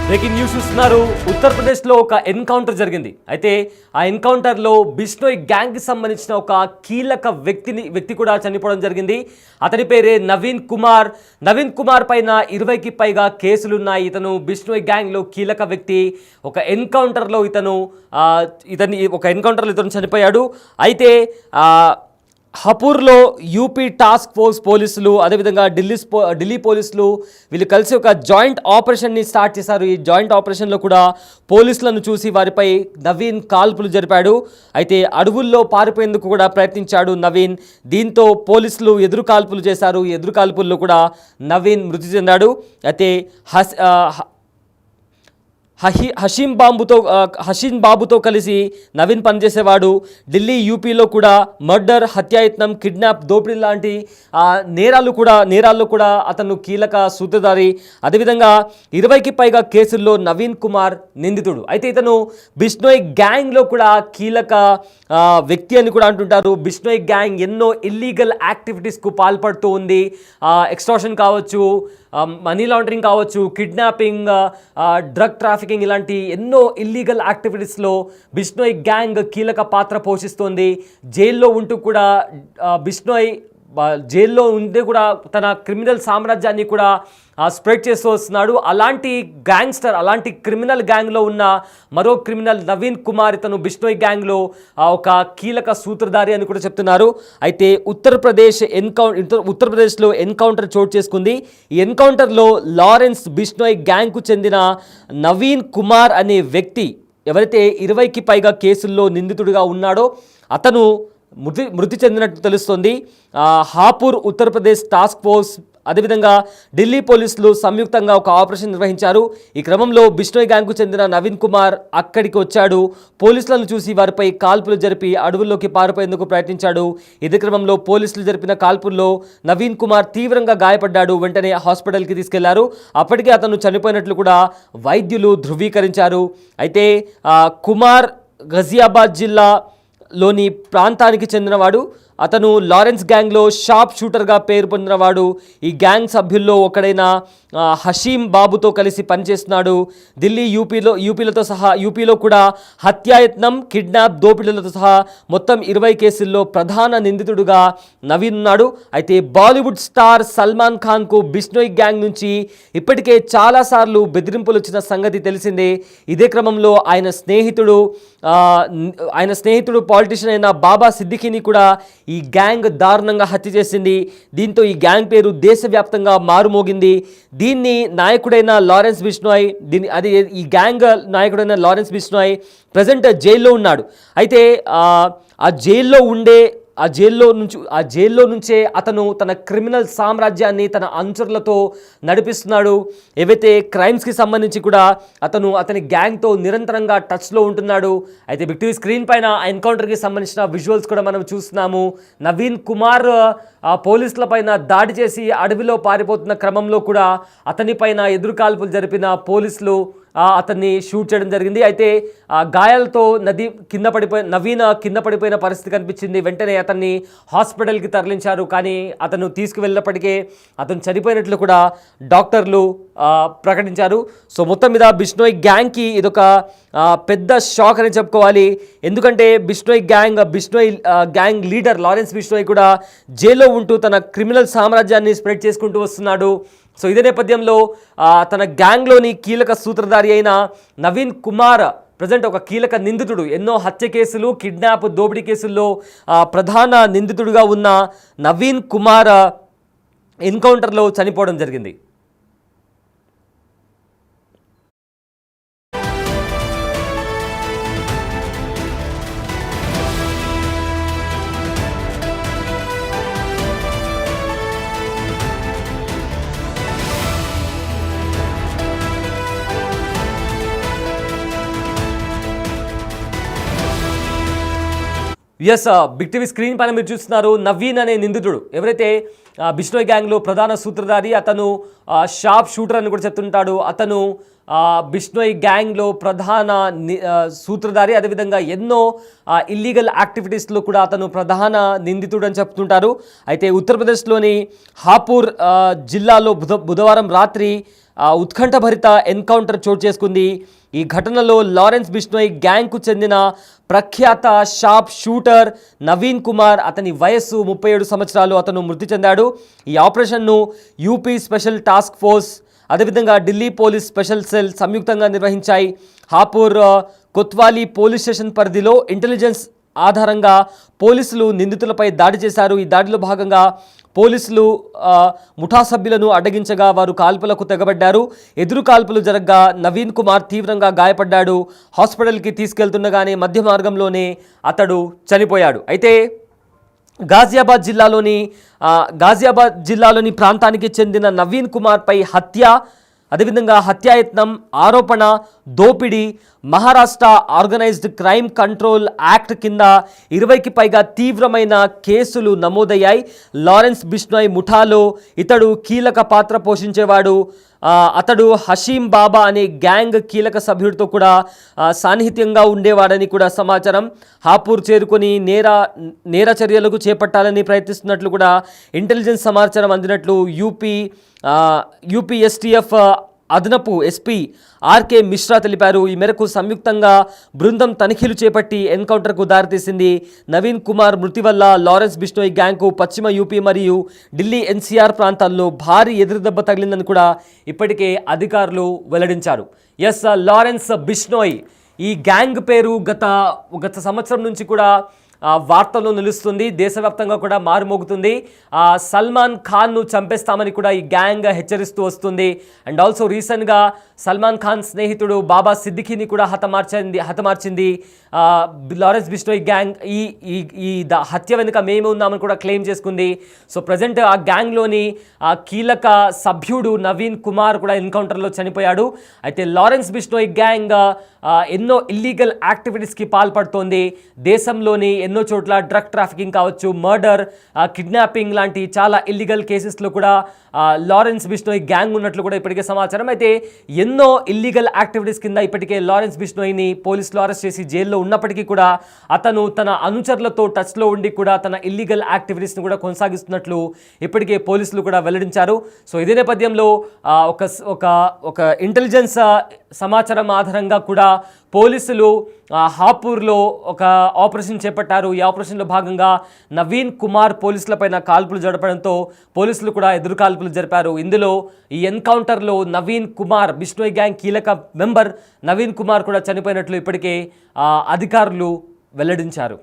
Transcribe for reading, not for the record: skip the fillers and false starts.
Breaking news చూస్తున్నారు. ఉత్తరప్రదేశ్లో ఒక ఎన్కౌంటర్ జరిగింది. అయితే ఆ ఎన్కౌంటర్లో బిష్నోయ్ గ్యాంగ్కి సంబంధించిన ఒక కీలక వ్యక్తి కూడా చనిపోవడం జరిగింది. అతని పేరే నవీన్ కుమార్. నవీన్ కుమార్ పైన 20కి పైగా కేసులున్నాయి. ఇతను బిష్నోయ్ గ్యాంగ్లో కీలక వ్యక్తి. ఒక ఎన్కౌంటర్లో ఇతను చనిపోయాడు. అయితే హపూర్లో యూపీ టాస్క్ ఫోర్స్ పోలీసులు, అదేవిధంగా ఢిల్లీ పోలీసులు వీళ్ళు కలిసి ఒక జాయింట్ ఆపరేషన్ని స్టార్ట్ చేశారు. ఈ జాయింట్ ఆపరేషన్లో కూడా పోలీసులను చూసి వారిపై నవీన్ కాల్పులు జరిపాడు. అయితే అడవుల్లో పారిపోయేందుకు కూడా ప్రయత్నించాడు నవీన్. దీంతో పోలీసులు ఎదురు కాల్పులు చేశారు. ఎదురు కాల్పుల్లో కూడా నవీన్ మృతి చెందాడు. అయితే హషీం బాబుతో కలిసి నవీన్ పనిచేసేవాడు. ఢిల్లీ యూపీలో కూడా మర్డర్, హత్యాయత్నం, కిడ్నాప్, దోపిడీ లాంటి నేరాల్లో కూడా అతను కీలక సూత్రధారి. అదేవిధంగా 20కి పైగా కేసుల్లో నవీన్ కుమార్ నిందితుడు. అయితే ఇతను బిష్నోయ్ గ్యాంగ్లో కూడా కీలక వ్యక్తి అని కూడా అంటుంటారు. బిష్నోయ్ గ్యాంగ్ ఎన్నో ఇల్లీగల్ యాక్టివిటీస్కు పాల్పడుతూ ఉంది. ఎక్స్టార్షన్ కావచ్చు, మనీ లాండరింగ్ కావచ్చు, కిడ్నాపింగ్, డ్రగ్ ట్రాఫికింగ్ ఇలాంటి ఎన్నో ఇల్లీగల్ యాక్టివిటీస్లో బిష్నోయ్ గ్యాంగ్ కీలక పాత్ర పోషిస్తోంది. జైల్లో ఉంటూ కూడా జైల్లో ఉండి కూడా తన క్రిమినల్ సామ్రాజ్యాన్ని కూడా స్ప్రెడ్ చేస్తూ వస్తున్నాడు. అలాంటి క్రిమినల్ గ్యాంగ్లో ఉన్న మరో క్రిమినల్ నవీన్ కుమార్ ఇతను బిష్నోయ్ గ్యాంగ్లో ఒక కీలక సూత్రధారి అని కూడా చెప్తున్నారు. అయితే ఉత్తరప్రదేశ్లో ఎన్కౌంటర్ చోటు చేసుకుంది. ఈ ఎన్కౌంటర్లో లారెన్స్ బిష్నోయ్ గ్యాంగ్కు చెందిన నవీన్ కుమార్ అనే వ్యక్తి ఎవరైతే 20కి పైగా కేసుల్లో నిందితుడిగా ఉన్నాడో అతను మృతి చెందినట్టు తెలుస్తోంది. హాపూర్ ఉత్తరప్రదేశ్ టాస్క్ ఫోర్స్ అదేవిధంగా ఢిల్లీ పోలీసులు సంయుక్తంగా ఒక ఆపరేషన్ నిర్వహించారు. ఈ క్రమంలో బిష్నోయ్ గ్యాంగ్కు చెందిన నవీన్ కుమార్ అక్కడికి వచ్చాడు. పోలీసులను చూసి వారిపై కాల్పులు జరిపి అడవుల్లోకి పారిపోయేందుకు ప్రయత్నించాడు. ఇదే క్రమంలో పోలీసులు జరిపిన కాల్పుల్లో నవీన్ కుమార్ తీవ్రంగా గాయపడ్డాడు. వెంటనే హాస్పిటల్కి తీసుకెళ్లారు. అప్పటికే అతను చనిపోయినట్లు కూడా వైద్యులు ధృవీకరించారు. అయితే కుమార్ గజియాబాద్ జిల్లాలోని ప్రాంతానికి చెందినవాడు. అతను లారెన్స్ గ్యాంగ్లో షార్ప్ షూటర్గా పేరు పొందినవాడు. ఈ గ్యాంగ్ సభ్యుల్లో ఒకడైన హషీం బాబుతో కలిసి పనిచేస్తున్నాడు. ఢిల్లీ యూపీలో కూడా హత్యాయత్నం, కిడ్నాప్, దోపిడీలతో సహా మొత్తం 20 కేసుల్లో ప్రధాన నిందితుడుగా నవీన్ ఉన్నాడు. అయితే బాలీవుడ్ స్టార్ సల్మాన్ ఖాన్కు బిష్నోయ్ గ్యాంగ్ నుంచి ఇప్పటికే చాలాసార్లు బెదిరింపులు వచ్చిన సంగతి తెలిసిందే. ఇదే క్రమంలో ఆయన స్నేహితుడు పాలిటిషియన్ అయిన బాబా సిద్దికీని కూడా ఈ గ్యాంగ్ దారుణంగా హత్య చేసింది. దీంతో ఈ గ్యాంగ్ పేరు దేశవ్యాప్తంగా మారుమోగింది. దీన్ని నాయకుడైన లారెన్స్ బిష్నోయ్ ఈ గ్యాంగ్ నాయకుడైన లారెన్స్ బిష్నోయ్ ప్రజెంట్ జైల్లో ఉన్నాడు. అయితే ఆ జైల్లో నుంచే అతను తన క్రిమినల్ సామ్రాజ్యాన్ని తన అనుచరులతో నడిపిస్తున్నాడు. ఏవైతే క్రైమ్స్కి సంబంధించి కూడా అతని గ్యాంగ్తో నిరంతరంగా టచ్లో ఉంటున్నాడు. అయితే బిగ్ టీవీ స్క్రీన్ పైన ఆ ఎన్కౌంటర్కి సంబంధించిన విజువల్స్ కూడా మనం చూస్తున్నాము. నవీన్ కుమార్ పోలీసుల పైన దాడి చేసి అడవిలో పారిపోతున్న క్రమంలో కూడా అతని పైన ఎదురుకాల్పులు జరిపిన పోలీసులు అతన్ని షూట్ చేయడం జరిగింది. అయితే గాయాలతో నవీన్ కింద పడిపోయిన పరిస్థితి కనిపించింది. వెంటనే అతన్ని హాస్పిటల్కి తరలించారు. కానీ అతను తీసుకువెళ్ళినప్పటికే అతను చనిపోయినట్లు కూడా డాక్టర్లు ప్రకటించారు. సో మొత్తం మీద బిష్నోయ్ గ్యాంగ్కి ఇదొక పెద్ద షాక్ అని చెప్పుకోవాలి. ఎందుకంటే Bishnoi gang leader Lawrence Bishnoi కూడా జైల్లో ఉంటూ తన క్రిమినల్ సామ్రాజ్యాన్ని స్ప్రెడ్ చేసుకుంటూ వస్తున్నాడు. సో ఇదే నేపథ్యంలో తన గ్యాంగ్లోని కీలక సూత్రధారి అయిన నవీన్ కుమార్ ప్రజెంట్ ఒక కీలక నిందితుడు. ఎన్నో హత్య కేసులు, కిడ్నాప్, దోపిడీ కేసుల్లో ప్రధాన నిందితుడిగా ఉన్న నవీన్ కుమార్ ఎన్కౌంటర్లో చనిపోవడం జరిగింది. బిగ్ టీవీ స్క్రీన్ పైన మీరు చూస్తున్నారు. నవీన్ అనే నిందితుడు ఎవరైతే బిష్నోయ్ గ్యాంగ్లో ప్రధాన సూత్రధారి, అతను షార్ప్ షూటర్ అని కూడా చెప్తుంటాడు. అతను బిష్నోయ్ గ్యాంగ్లో ప్రధాన సూత్రధారి, అదేవిధంగా ఎన్నో ఇల్లీగల్ యాక్టివిటీస్లో కూడా అతను ప్రధాన నిందితుడు అని చెప్తుంటారు. అయితే ఉత్తరప్రదేశ్లోని హాపూర్ జిల్లాలో బుధవారం రాత్రి ఉత్కంఠభరిత ఎన్కౌంటర్ చోటు చేసుకుంది. ఈ ఘటనలో లారెన్స్ బిష్నోయ్ గ్యాంగ్కు చెందిన ప్రఖ్యాత షార్ప్ షూటర్ నవీన్ కుమార్, అతని వయస్సు 37 సంవత్సరాలు, అతను మృతి చెందాడు. ఈ ఆపరేషన్ను యూపీ స్పెషల్ టాస్క్ ఫోర్స్, అదేవిధంగా ఢిల్లీ పోలీస్ స్పెషల్ సెల్ సంయుక్తంగా నిర్వహించాయి. హాపూర్ కొత్వాలీ పోలీస్ స్టేషన్ పరిధిలో ఇంటెలిజెన్స్ ఆధారంగా పోలీసులు నిందితులపై దాడి చేశారు. ఈ దాడిలో భాగంగా పోలీసులు ముఠా సభ్యులను అడ్డగించగా వారు కాల్పులకు తెగబడ్డారు. ఎదురు కాల్పులు జరగగా నవీన్ కుమార్ తీవ్రంగా గాయపడ్డాడు. హాస్పిటల్కి తీసుకెళ్తుండగానే మధ్య మార్గంలోనే అతడు చనిపోయాడు. అయితే గాజియాబాద్ జిల్లాలోని ప్రాంతానికి చెందిన నవీన్ కుమార్పై హత్య, అదేవిధంగా హత్యాయత్నం, ఆరోపణ, దోపిడీ, Maharashtra organised crime control act కింద 20కి పైగా తీవ్రమైన కేసులు నమోదయ్యాయి. లారెన్స్ బిష్నోయ్ ముఠాలో ఇతడు కీలక పాత్ర పోషించేవాడు. అతడు హషీం బాబా అనే గ్యాంగ్ కీలక సభ్యుడితో కూడా సాన్నిహిత్యంగా ఉండేవాడని కూడా సమాచారం. హాపూర్ చేరుకొని నేర చర్యలకు చేపట్టాలని ప్రయత్నిస్తున్నట్లు కూడా ఇంటెలిజెన్స్ సమాచారం అందినట్లు యూపీ ఎస్టీఎఫ్ అదనపు ఎస్పీ ఆర్కే మిశ్రా తెలిపారు. ఈ మేరకు సంయుక్తంగా బృందం తనిఖీలు చేపట్టి ఎన్కౌంటర్కు దారితీసింది. నవీన్ కుమార్ మృతి వల్ల లారెన్స్ బిష్నోయ్ గ్యాంగ్కు పశ్చిమ యూపీ మరియు ఢిల్లీ ఎన్సీఆర్ ప్రాంతాల్లో భారీ ఎదురుదెబ్బ తగిలిందని కూడా ఇప్పటికే అధికారులు వెల్లడించారు. లారెన్స్ బిష్నోయ్ ఈ గ్యాంగ్ పేరు గత సంవత్సరం నుంచి కూడా వార్తల్లో నిలుస్తుంది. దేశవ్యాప్తంగా కూడా మారుమోగుతుంది. సల్మాన్ ఖాన్ను చంపేస్తామని కూడా ఈ గ్యాంగ్ హెచ్చరిస్తూ వస్తుంది. అండ్ ఆల్సో రీసెంట్గా సల్మాన్ ఖాన్ స్నేహితుడు బాబా సిద్దికీని కూడా హతమార్చింది లారెన్స్ బిష్నోయ్ గ్యాంగ్. ఈ హత్య వెనుక మేమే ఉన్నామని కూడా క్లెయిమ్ చేసుకుంది. సో ప్రజెంట్ ఆ గ్యాంగ్లోని కీలక సభ్యుడు నవీన్ కుమార్ కూడా ఎన్కౌంటర్లో చనిపోయాడు. అయితే లారెన్స్ బిష్నోయ్ గ్యాంగ్ ఎన్నో ఇల్లీగల్ యాక్టివిటీస్కి పాల్పడుతోంది. దేశంలోని ఎన్నో చోట్ల డ్రగ్ ట్రాఫికింగ్ కావచ్చు, మర్డర్, కిడ్నాపింగ్ లాంటి చాలా ఇల్లీగల్ కేసెస్లో కూడా లారెన్స్ బిష్నోయ్ గ్యాంగ్ ఉన్నట్లు కూడా ఇప్పటికే సమాచారం. అయితే ఎన్నో ఇల్లీగల్ యాక్టివిటీస్ కింద ఇప్పటికే లారెన్స్ బిష్నోయ్ని పోలీసులు అరెస్ట్ చేసి జైల్లో ఉన్నప్పటికీ కూడా అతను తన అనుచరులతో టచ్లో ఉండి కూడా తన ఇల్లీగల్ యాక్టివిటీస్ని కూడా కొనసాగిస్తున్నట్లు ఇప్పటికే పోలీసులు కూడా వెల్లడించారు. సో ఇదే నేపథ్యంలో ఒక ఇంటెలిజెన్స్ సమాచారం ఆధారంగా కూడా పోలీసులు హాపూర్లో ఒక ఆపరేషన్ చేపట్టారు. ఈ ఆపరేషన్లో భాగంగా నవీన్ కుమార్ పోలీసులపైన కాల్పులు జరపడంతో పోలీసులు కూడా ఎదురు కాల్పులు జరిపారు. ఇందులో ఈ ఎన్కౌంటర్లో నవీన్ కుమార్, బిష్నోయ్ గ్యాంగ్ కీలక మెంబర్ నవీన్ కుమార్ కూడా చనిపోయినట్లు ఇప్పటికే అధికారులు వెల్లడించారు.